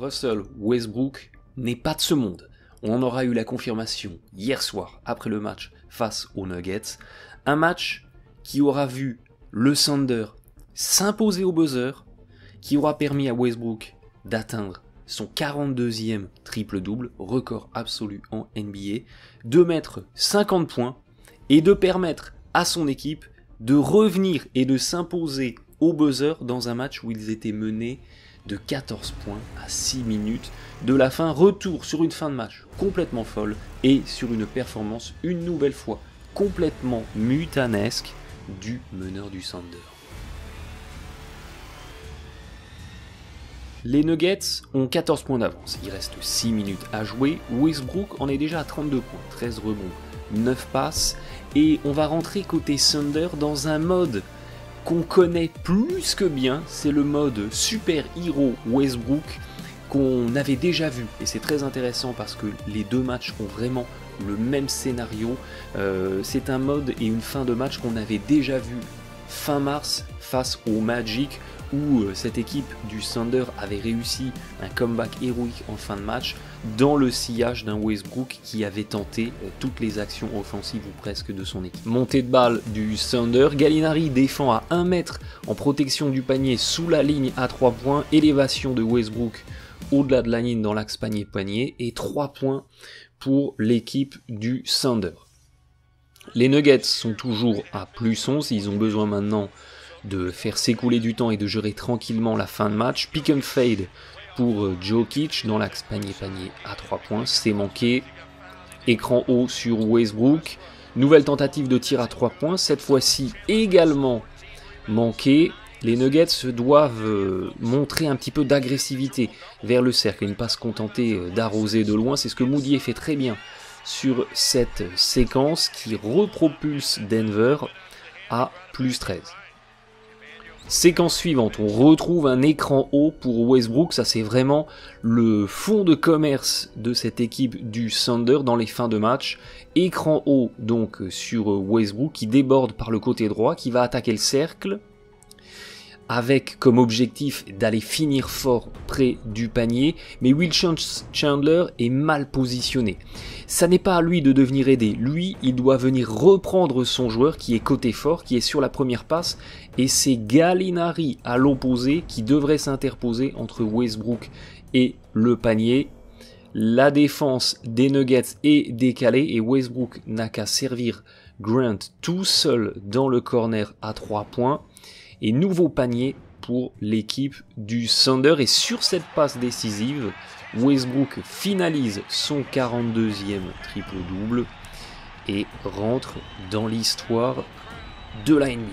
Russell Westbrook n'est pas de ce monde. On en aura eu la confirmation hier soir après le match face aux Nuggets. Un match qui aura vu le Thunder s'imposer au buzzer, qui aura permis à Westbrook d'atteindre son 42e triple-double, record absolu en NBA, de mettre 50 points et de permettre à son équipe de revenir et de s'imposer au buzzer dans un match où ils étaient menés de 14 points à 6 minutes de la fin. Retour sur une fin de match complètement folle et sur une performance une nouvelle fois complètement mutanesque du meneur du Thunder. Les Nuggets ont 14 points d'avance, il reste 6 minutes à jouer, Westbrook en est déjà à 32 points, 13 rebonds, 9 passes, et on va rentrer côté Thunder dans un mode qu'on connaît plus que bien, c'est le mode Super Hero Westbrook qu'on avait déjà vu, et c'est très intéressant parce que les deux matchs ont vraiment le même scénario, c'est un mode et une fin de match qu'on avait déjà vu fin mars face au Magic, où cette équipe du Thunder avait réussi un comeback héroïque en fin de match dans le sillage d'un Westbrook qui avait tenté toutes les actions offensives ou presque de son équipe. Montée de balle du Thunder, Gallinari défend à 1 mètre en protection du panier sous la ligne à 3 points, élévation de Westbrook au-delà de la ligne dans l'axe panier et 3 points pour l'équipe du Thunder. Les Nuggets sont toujours à plus 11, ils ont besoin maintenant de faire s'écouler du temps et de gérer tranquillement la fin de match. Pick and fade pour Jokic dans l'axe panier à 3 points, c'est manqué. Écran haut sur Westbrook, nouvelle tentative de tir à 3 points, cette fois-ci également manqué. Les Nuggets doivent montrer un petit peu d'agressivité vers le cercle et ne pas se contenter d'arroser de loin, c'est ce que Moody fait très bien sur cette séquence qui repropulse Denver à plus 13. Séquence suivante, on retrouve un écran haut pour Westbrook, ça c'est vraiment le fond de commerce de cette équipe du Thunder dans les fins de match. Écran haut donc sur Westbrook qui déborde par le côté droit, qui va attaquer le cercle, avec comme objectif d'aller finir fort près du panier, mais Will Chandler est mal positionné. Ça n'est pas à lui de devenir aidé, lui il doit venir reprendre son joueur qui est côté fort, qui est sur la première passe, et c'est Gallinari à l'opposé qui devrait s'interposer entre Westbrook et le panier. La défense des Nuggets est décalée et Westbrook n'a qu'à servir Grant tout seul dans le corner à 3 points. Et nouveau panier pour l'équipe du Thunder. Et sur cette passe décisive, Westbrook finalise son 42e triple-double et rentre dans l'histoire de la NBA.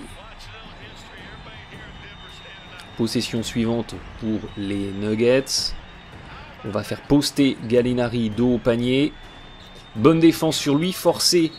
Possession suivante pour les Nuggets. On va faire poster Gallinari dos au panier. Bonne défense sur lui, forcé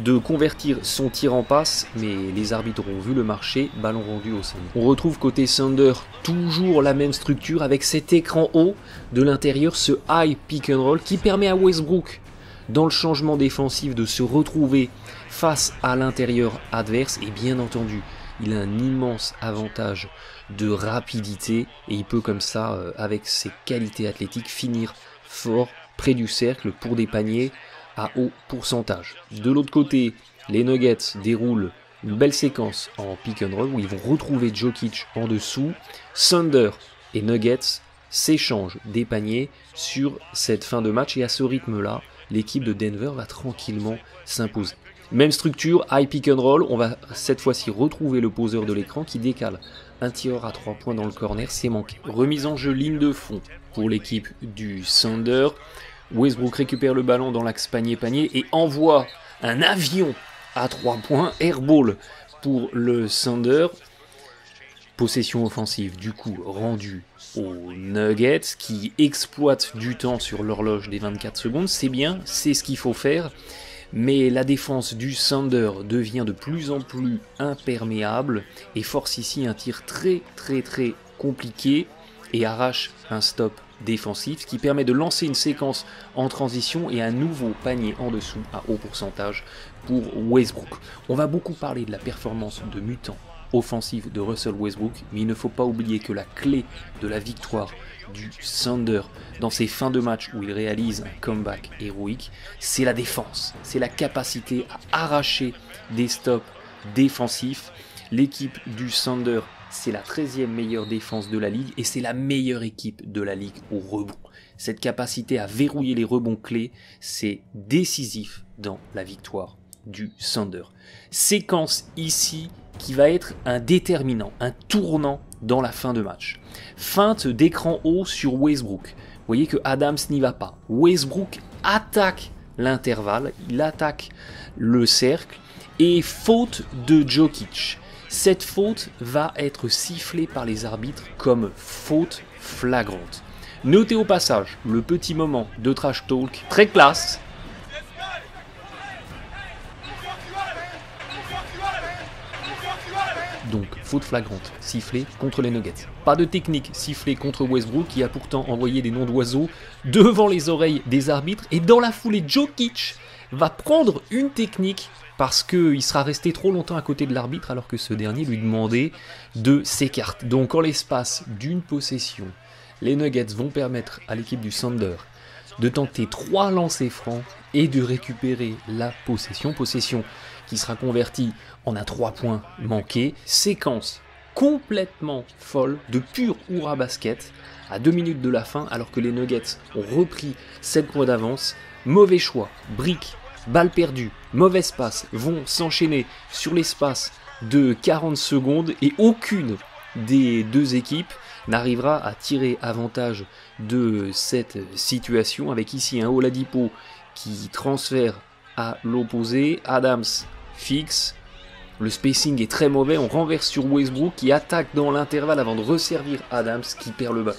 de convertir son tir en passe, mais les arbitres ont vu le marché, ballon rendu au Thunder. On retrouve côté Thunder toujours la même structure avec cet écran haut de l'intérieur, ce high pick and roll qui permet à Westbrook dans le changement défensif de se retrouver face à l'intérieur adverse et bien entendu il a un immense avantage de rapidité et il peut comme ça avec ses qualités athlétiques finir fort près du cercle pour des paniers à haut pourcentage. De l'autre côté, les Nuggets déroulent une belle séquence en pick and roll où ils vont retrouver Jokic en dessous. Thunder et Nuggets s'échangent des paniers sur cette fin de match et à ce rythme-là, l'équipe de Denver va tranquillement s'imposer. Même structure, high pick and roll, on va cette fois-ci retrouver le poseur de l'écran qui décale un tireur à 3 points dans le corner, c'est manqué. Remise en jeu ligne de fond pour l'équipe du Thunder. Westbrook récupère le ballon dans l'axe panier et envoie un avion à 3 points, airball pour le Thunder. Possession offensive du coup rendue aux Nuggets qui exploitent du temps sur l'horloge des 24 secondes, c'est bien, c'est ce qu'il faut faire, mais la défense du Thunder devient de plus en plus imperméable et force ici un tir très compliqué et arrache un stop défensif qui permet de lancer une séquence en transition et un nouveau panier en dessous à haut pourcentage pour Westbrook. On va beaucoup parler de la performance de mutant offensif de Russell Westbrook, mais il ne faut pas oublier que la clé de la victoire du Thunder dans ces fins de match où il réalise un comeback héroïque, c'est la défense, c'est la capacité à arracher des stops défensifs. L'équipe du Thunder, c'est la 13e meilleure défense de la ligue et c'est la meilleure équipe de la ligue au rebond. Cette capacité à verrouiller les rebonds clés, c'est décisif dans la victoire du Thunder. Séquence ici qui va être un déterminant, un tournant dans la fin de match. Feinte d'écran haut sur Westbrook. Vous voyez que Adams n'y va pas. Westbrook attaque l'intervalle, il attaque le cercle et faute de Jokic. Cette faute va être sifflée par les arbitres comme faute flagrante. Notez au passage le petit moment de trash talk très classe. Donc, faute flagrante, sifflée contre les Nuggets. Pas de technique sifflée contre Westbrook qui a pourtant envoyé des noms d'oiseaux devant les oreilles des arbitres. Et dans la foulée, Jokic va prendre une technique parce qu'il sera resté trop longtemps à côté de l'arbitre alors que ce dernier lui demandait de s'écarter. Donc, en l'espace d'une possession, les Nuggets vont permettre à l'équipe du Thunder de tenter 3 lancers francs et de récupérer la possession. Possession qui sera convertie en un 3 points manqué. Séquence complètement folle de pur hurrah basket à 2 minutes de la fin alors que les Nuggets ont repris 7 points d'avance. Mauvais choix, brique, balle perdue, mauvaise passe vont s'enchaîner sur l'espace de 40 secondes et aucune des deux équipes n'arrivera à tirer avantage de cette situation avec ici un Oladipo qui transfère à l'opposé, Adams fixe, le spacing est très mauvais, on renverse sur Westbrook qui attaque dans l'intervalle avant de resservir Adams qui perd le ballon.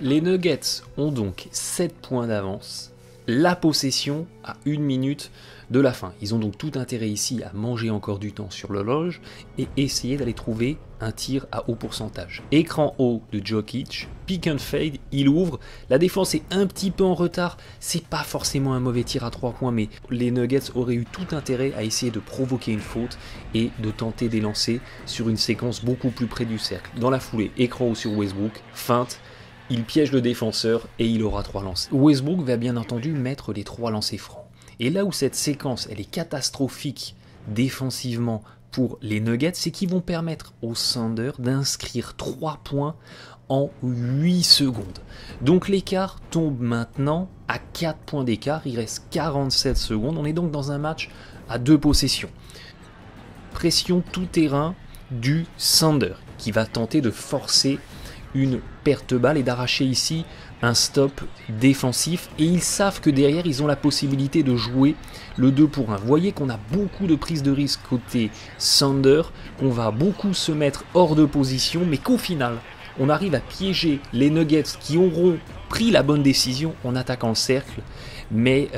Les Nuggets ont donc 7 points d'avance, la possession à 1 minute de la fin. Ils ont donc tout intérêt ici à manger encore du temps sur l'horloge et essayer d'aller trouver un tir à haut pourcentage. Écran haut de Jokic, pick and fade, il ouvre, la défense est un petit peu en retard, c'est pas forcément un mauvais tir à 3 points mais les Nuggets auraient eu tout intérêt à essayer de provoquer une faute et de tenter des lancers sur une séquence beaucoup plus près du cercle. Dans la foulée, écran haut sur Westbrook, feinte, il piège le défenseur et il aura 3 lancers. Westbrook va bien entendu mettre les 3 lancers francs. Et là où cette séquence elle est catastrophique défensivement pour les Nuggets, c'est qu'ils vont permettre au Thunder d'inscrire 3 points en 8 secondes. Donc l'écart tombe maintenant à 4 points d'écart, il reste 47 secondes, on est donc dans un match à 2 possessions. Pression tout terrain du Thunder qui va tenter de forcer une perte de balle et d'arracher ici un stop défensif et ils savent que derrière ils ont la possibilité de jouer le 2 pour 1. Vous voyez qu'on a beaucoup de prise de risque côté Thunder, qu'on va beaucoup se mettre hors de position mais qu'au final on arrive à piéger les Nuggets qui auront pris la bonne décision en attaquant le cercle mais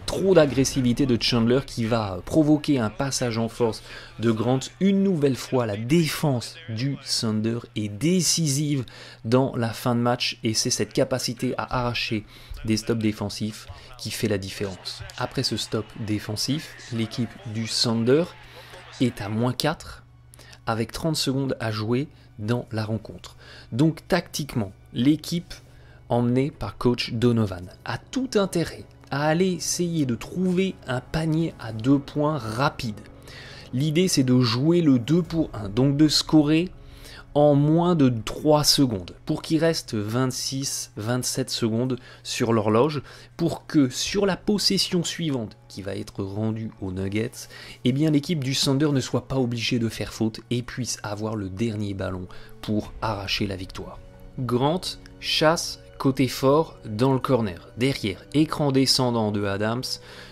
trop d'agressivité de Chandler qui va provoquer un passage en force de Grant. Une nouvelle fois, la défense du Thunder est décisive dans la fin de match et c'est cette capacité à arracher des stops défensifs qui fait la différence. Après ce stop défensif, l'équipe du Thunder est à -4 avec 30 secondes à jouer dans la rencontre. Donc tactiquement, l'équipe emmenée par coach Donovan a tout intérêt à aller essayer de trouver un panier à 2 points rapide. L'idée c'est de jouer le 2 pour 1, donc de scorer en moins de 3 secondes, pour qu'il reste 26-27 secondes sur l'horloge, pour que sur la possession suivante, qui va être rendue aux Nuggets, eh bien l'équipe du Thunder ne soit pas obligée de faire faute et puisse avoir le dernier ballon pour arracher la victoire. Grant chasse côté fort dans le corner. Derrière, écran descendant de Adams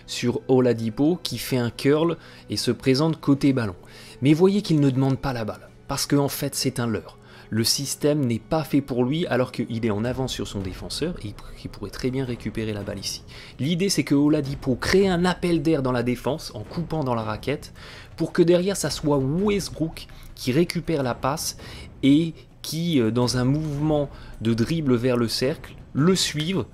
sur Oladipo qui fait un curl et se présente côté ballon. Mais voyez qu'il ne demande pas la balle, parce qu'en fait c'est un leurre. Le système n'est pas fait pour lui alors qu'il est en avance sur son défenseur et qu'il pourrait très bien récupérer la balle ici. L'idée c'est que Oladipo crée un appel d'air dans la défense en coupant dans la raquette pour que derrière ça soit Westbrook qui récupère la passe et qui, dans un mouvement de dribble vers le cercle, le suivent,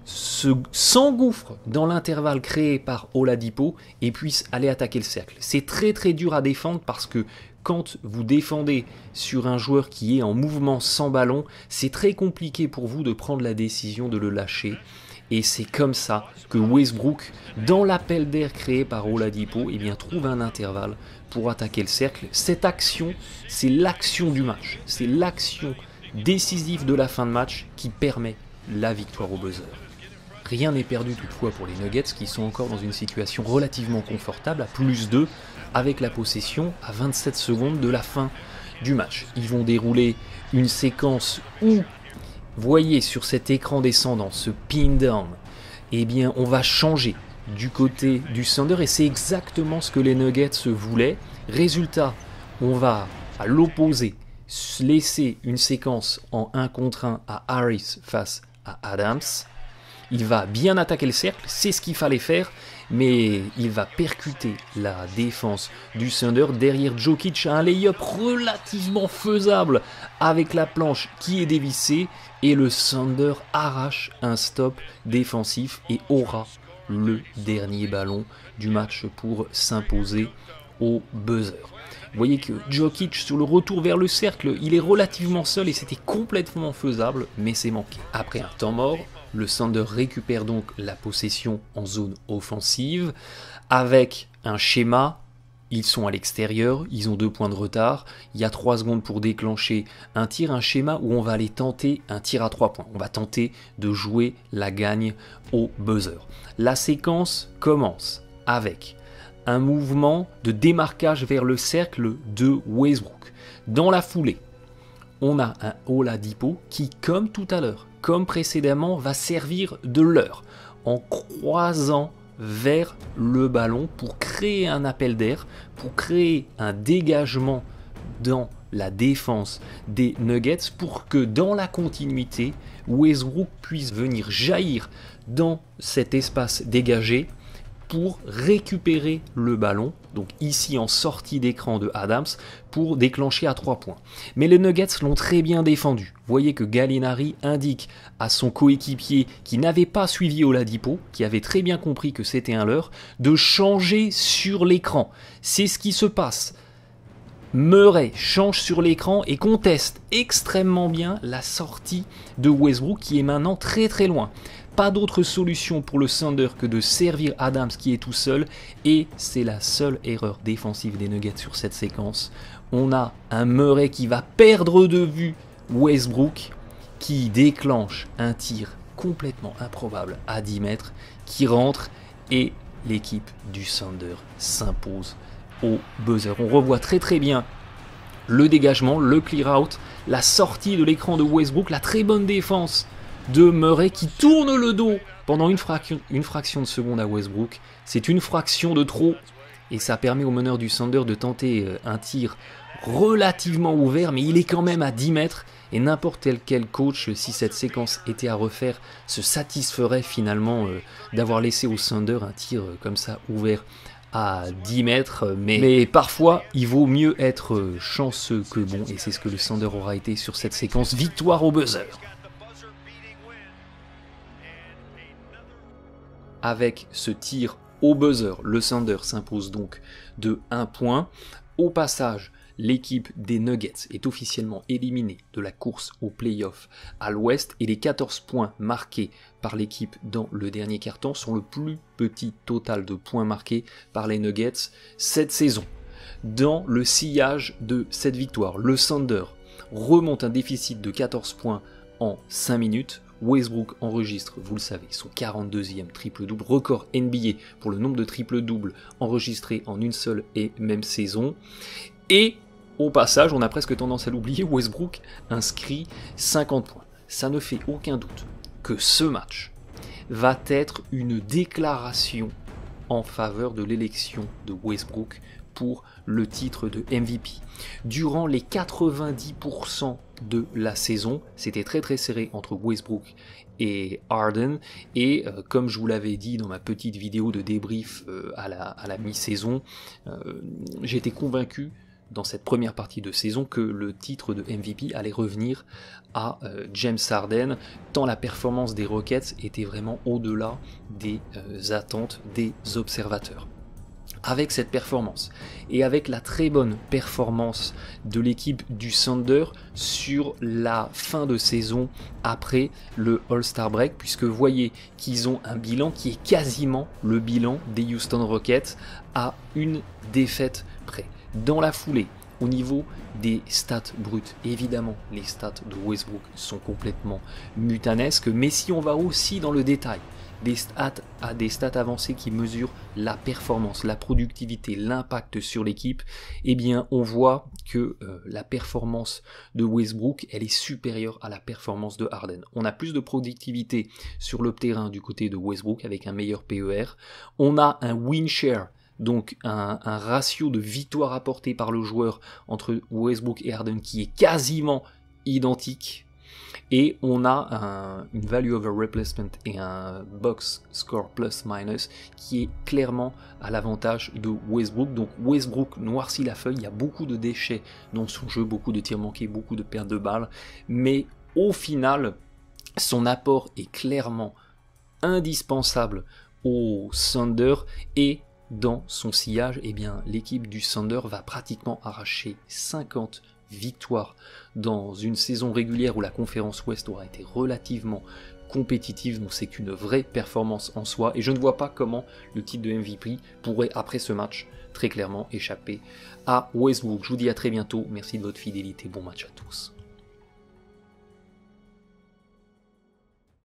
s'engouffre dans l'intervalle créé par Oladipo et puisse aller attaquer le cercle. C'est très très dur à défendre parce que quand vous défendez sur un joueur qui est en mouvement sans ballon, c'est très compliqué pour vous de prendre la décision de le lâcher. Et c'est comme ça que Westbrook, dans l'appel d'air créé par Oladipo, eh bien, trouve un intervalle pour attaquer le cercle. Cette action, c'est l'action du match. C'est l'action décisive de la fin de match qui permet la victoire au buzzer. Rien n'est perdu toutefois pour les Nuggets qui sont encore dans une situation relativement confortable à +2 avec la possession à 27 secondes de la fin du match. Ils vont dérouler une séquence où, voyez sur cet écran descendant, ce pin down, eh bien on va changer du côté du Thunder et c'est exactement ce que les Nuggets voulaient. Résultat, on va à l'opposé laisser une séquence en 1 contre 1 à Harris face à Adams. Il va bien attaquer le cercle, c'est ce qu'il fallait faire, mais il va percuter la défense du Thunder. Derrière, Jokic a un lay-up relativement faisable avec la planche qui est dévissée et le Thunder arrache un stop défensif et aura le dernier ballon du match pour s'imposer au buzzer. Vous voyez que Jokic, sur le retour vers le cercle, il est relativement seul et c'était complètement faisable, mais c'est manqué. Après un temps mort, le Thunder récupère donc la possession en zone offensive avec un schéma. Ils sont à l'extérieur, ils ont 2 points de retard, il y a 3 secondes pour déclencher un tir, un schéma où on va aller tenter un tir à 3 points. On va tenter de jouer la gagne au buzzer. La séquence commence avec un mouvement de démarquage vers le cercle de Westbrook. Dans la foulée, on a un Oladipo qui, comme tout à l'heure, comme précédemment, va servir de leurre en croisant vers le ballon pour créer un appel d'air, pour créer un dégagement dans la défense des Nuggets pour que dans la continuité, Westbrook puisse venir jaillir dans cet espace dégagé pour récupérer le ballon, donc ici en sortie d'écran de Adams, pour déclencher à 3 points. Mais les Nuggets l'ont très bien défendu. Vous voyez que Gallinari indique à son coéquipier qui n'avait pas suivi Oladipo, qui avait très bien compris que c'était un leurre, de changer sur l'écran. C'est ce qui se passe. Murray change sur l'écran et conteste extrêmement bien la sortie de Westbrook qui est maintenant très très loin. Pas d'autre solution pour le Thunder que de servir Adams qui est tout seul et c'est la seule erreur défensive des Nuggets sur cette séquence. On a un Murray qui va perdre de vue Westbrook qui déclenche un tir complètement improbable à 10 mètres qui rentre et l'équipe du Thunder s'impose au buzzer. On revoit très très bien le dégagement, le clear out, la sortie de l'écran de Westbrook, la très bonne défense de Murray qui tourne le dos pendant une fraction de seconde à Westbrook. C'est une fraction de trop et ça permet au meneur du Thunder de tenter un tir relativement ouvert, mais il est quand même à 10 mètres et n'importe quel coach, si cette séquence était à refaire, se satisferait finalement d'avoir laissé au Thunder un tir comme ça ouvert à 10 mètres, mais parfois il vaut mieux être chanceux que bon, et c'est ce que le Thunder aura été sur cette séquence. Victoire au buzzer. Avec ce tir au buzzer, le Thunder s'impose donc de 1 point. Au passage, l'équipe des Nuggets est officiellement éliminée de la course aux playoffs à l'ouest et les 14 points marqués par l'équipe dans le dernier quart-temps sont le plus petit total de points marqués par les Nuggets cette saison. Dans le sillage de cette victoire, le Thunder remonte un déficit de 14 points en 5 minutes. Westbrook enregistre, vous le savez, son 42e triple-double, record NBA pour le nombre de triple-doubles enregistrés en une seule et même saison. Et au passage, on a presque tendance à l'oublier, Westbrook inscrit 50 points. Ça ne fait aucun doute que ce match va être une déclaration en faveur de l'élection de Westbrook pour le titre de MVP. Durant les 90% de la saison, c'était très très serré entre Westbrook et Harden, et comme je vous l'avais dit dans ma petite vidéo de débrief à la mi-saison, j'étais convaincu dans cette première partie de saison que le titre de MVP allait revenir à James Harden, tant la performance des Rockets était vraiment au-delà des attentes des observateurs. Avec cette performance et avec la très bonne performance de l'équipe du Thunder sur la fin de saison après le All-Star Break, puisque vous voyez qu'ils ont un bilan qui est quasiment le bilan des Houston Rockets à une défaite près. Dans la foulée, au niveau des stats brutes, évidemment, les stats de Westbrook sont complètement mutanesques, mais si on va aussi dans le détail, des stats avancées qui mesurent la performance, la productivité, l'impact sur l'équipe, eh bien on voit que la performance de Westbrook, elle est supérieure à la performance de Harden. On a plus de productivité sur le terrain du côté de Westbrook avec un meilleur PER. On a un win share, donc un ratio de victoire apportée par le joueur entre Westbrook et Harden qui est quasiment identique. Et on a une value over replacement et un box score plus minus qui est clairement à l'avantage de Westbrook. Donc Westbrook noircit la feuille, il y a beaucoup de déchets dans son jeu, beaucoup de tirs manqués, beaucoup de pertes de balles. Mais au final, son apport est clairement indispensable au Thunder et dans son sillage, eh bien, l'équipe du Thunder va pratiquement arracher 50 victoire dans une saison régulière où la conférence Ouest aura été relativement compétitive, donc c'est qu'une vraie performance en soi, et je ne vois pas comment le titre de MVP pourrait après ce match très clairement échapper à Westbrook. Je vous dis à très bientôt, merci de votre fidélité, bon match à tous.